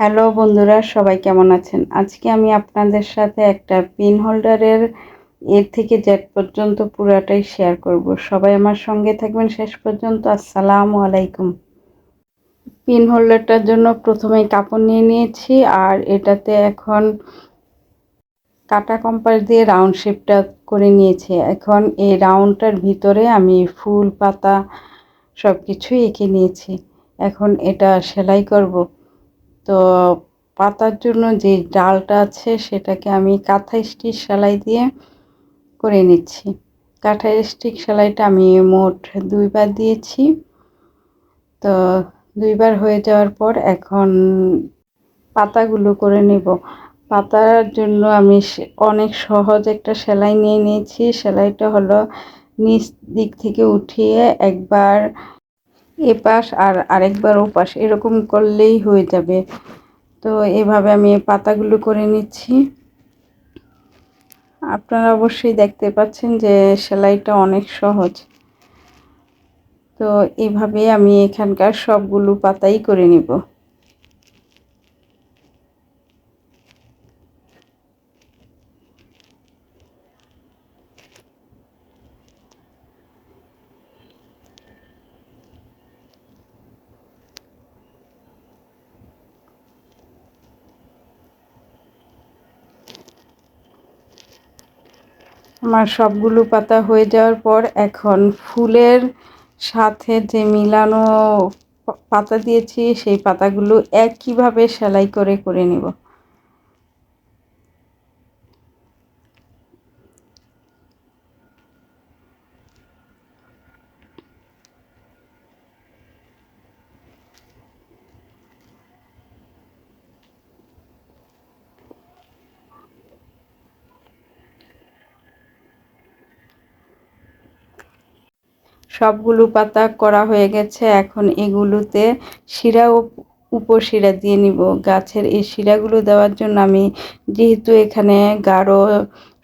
Hello বন্ধুরা, সবাই কেমন আছেন? আজকে আমি আপনাদের সাথে একটা পিন হোল্ডারের এর থেকে জেড পর্যন্ত পুরাটাই শেয়ার করব। সবাই আমার সঙ্গে থাকবেন শেষ পর্যন্ত। আসসালামু আলাইকুম। পিন হোল্ডারটার জন্য প্রথমেই কাপড় নিয়ে নিয়েছি, আর এটাতে এখন কাটা কম্পাস দিয়ে রাউন্ড শেপটা করে নিয়েছি। এখন এই রাউন্ডটার ভিতরে আমি ফুল পাতা সব কিছুই এঁকে নিয়েছি। এখন এটা সেলাই করব। তো পাতার জন্য যে ডালটা আছে সেটাকে আমি কাঁথা স্টিচ সেলাই দিয়ে করে নিচ্ছি। কাঁথা স্টিচ সেলাইটা আমি মোট 2 বার দিয়েছি। তো 2 বার হয়ে যাওয়ার পর এখন পাতাগুলো করে নেব। পাতার জন্য আমি অনেক সহজ একটা সেলাই নিয়ে নিয়েছি। সেলাইটা হলো নিচ দিক থেকে উঠিয়ে একবার এপাশ আর আরেকবার ওপাশ এরকম করলেই হয়ে যাবে। তো এভাবে আমি পাতাগুলো করে নিচ্ছি। আপনারা অবশ্যই দেখতে পাচ্ছেন যে সেলাইটা অনেক সহজ। তো এভাবে আমি এখানকার সবগুলো পাতাই করে নিব। আমার সবগুলো পাতা হয়ে যাওয়ার পর এখন ফুলের সাথে যে মিলানো পাতা দিয়েছি সেই পাতাগুলো একইভাবে সেলাই করে নেব। সবগুলো পাতা করা হয়ে গেছে। এখন এগুলোতে শিরা ও উপশিরা দিয়ে নিব। গাছের এই শিরাগুলো দেওয়ার জন্য আমি যেহেতু এখানে গাঢ়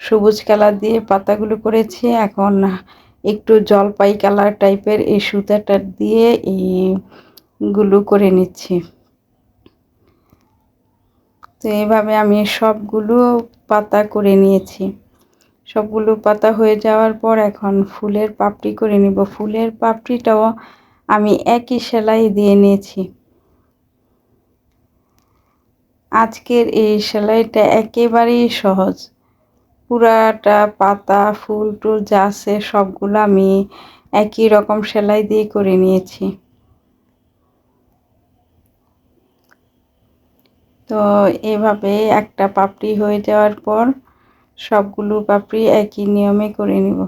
সবুজ কালার দিয়ে পাতাগুলো করেছি, এখন একটু জলপাই কালার টাইপের এই সুতাটা দিয়ে এইগুলো করে নিচ্ছি। তো এইভাবে আমি সবগুলো পাতা করে নিয়েছি। সবগুলো পাতা হয়ে যাওয়ার পর এখন ফুলের পাপড়ি করে নিব। ফুলের পাপড়িটাও আমি একই সেলাই দিয়ে নিয়েছি। আজকের এই সেলাইটা একেবারেই সহজ। পুরাটা পাতা ফুল টুল যা আছে সবগুলো আমি একই রকম সেলাই দিয়ে করে নিয়েছি। তো এভাবে একটা পাপড়ি হয়ে যাওয়ার পর সবগুলো পাপড়ি একই নিয়মে করে নিব।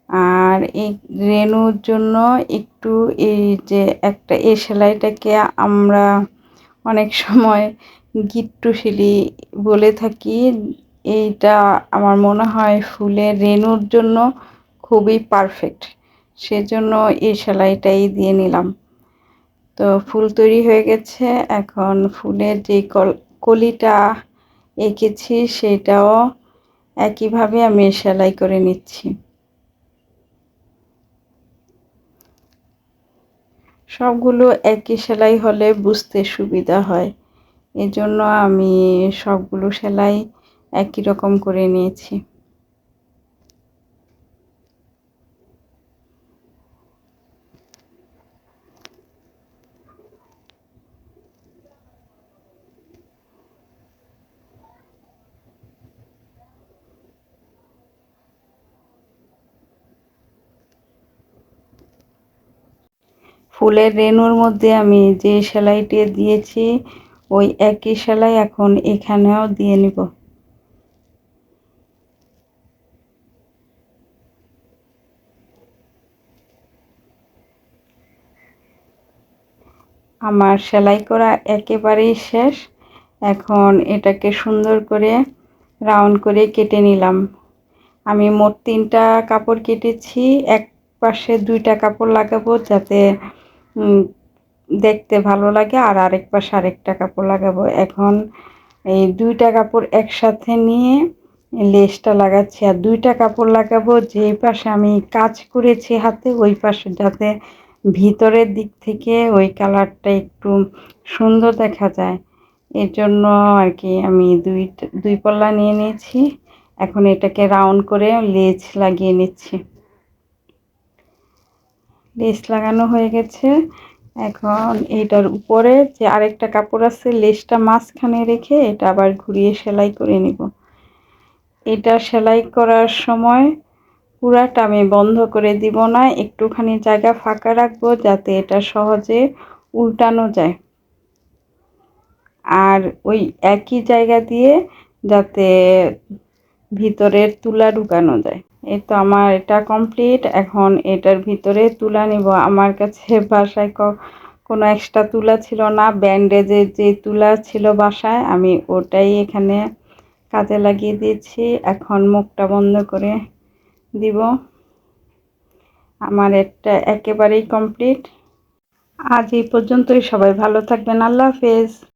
আর এই রেণুর জন্য একটু এই যে একটা এই সেলাইটাকে আমরা অনেক সময় গিট্টু সেলাই বলে থাকি। এইটা আমার মনে হয় ফুলের রেণুর জন্য খুবই পারফেক্ট। সেজন্য এই সেলাইটাই দিয়ে নিলাম। তো ফুল তৈরি হয়ে গেছে। এখন ফুলের যে কলিটা এঁকেছি সেটাও একইভাবে আমি সেলাই করে নিচ্ছি। সবগুলো একই সেলাই হলে বুঝতে সুবিধা হয়, এজন্য আমি সবগুলো সেলাই একই রকম করে নিয়েছি। ফুলের রেণুর মধ্যে আমি যে সেলাইটি দিয়েছি ওই একই সেলাই এখন এখানেও দিয়ে নিব। আমার সেলাই করা একেবারেই শেষ। এখন এটাকে সুন্দর করে রাউন্ড করে কেটে নিলাম। আমি মোট 3টা কাপড় কেটেছি। এক পাশে 2টা কাপড় লাগাবো যাতে দেখতে ভালো লাগে, আর আরেক পাশে আরেকটা কাপড় লাগাবো। এখন এই 2টা কাপড় একসাথে নিয়ে লেসটা লাগাচ্ছি, আর 2টা কাপড় লাগাবো যেই পাশে আমি কাজ করেছি হাতে ওই পাশে যাতে ভিতরের দিক থেকে ওই কালারটা একটু সুন্দর দেখা যায়। এর জন্য আর কি আমি দুই পল্লা নিয়ে নিয়েছি। এখন এটাকে রাউন্ড করে লেজ লাগিয়ে নিচ্ছি। লেজ লাগানো হয়ে গেছে। এখন এটার উপরে যে আরেকটা কাপড় আছে, লেজটা মাঝখানে রেখে এটা আবার ঘুরিয়ে সেলাই করে নিব। এটা সেলাই করার সময় পুরাটা আমি বন্ধ করে দিব না, একটুখানি জায়গা ফাঁকা রাখবো যাতে এটা সহজে উল্টানো যায়। আর ওই একই জায়গা দিয়ে যাতে ভিতরের তুলা ঢুকানো যায়। এই তো আমার এটা কমপ্লিট। এখন এটার ভিতরে তুলা নিব। আমার কাছে বাসায় কোনো এক্সট্রা তুলা ছিল না, ব্যান্ডেজের যে তুলা ছিল বাসায় আমি ওটাই এখানে কাজে লাগিয়ে দিয়েছি। এখন মুখটা বন্ধ করে দিব। আমার এটা একেবারেই কমপ্লিট। আজ এই পর্যন্তই। সবাই ভালো থাকবেন। আল্লাহ হাফেজ।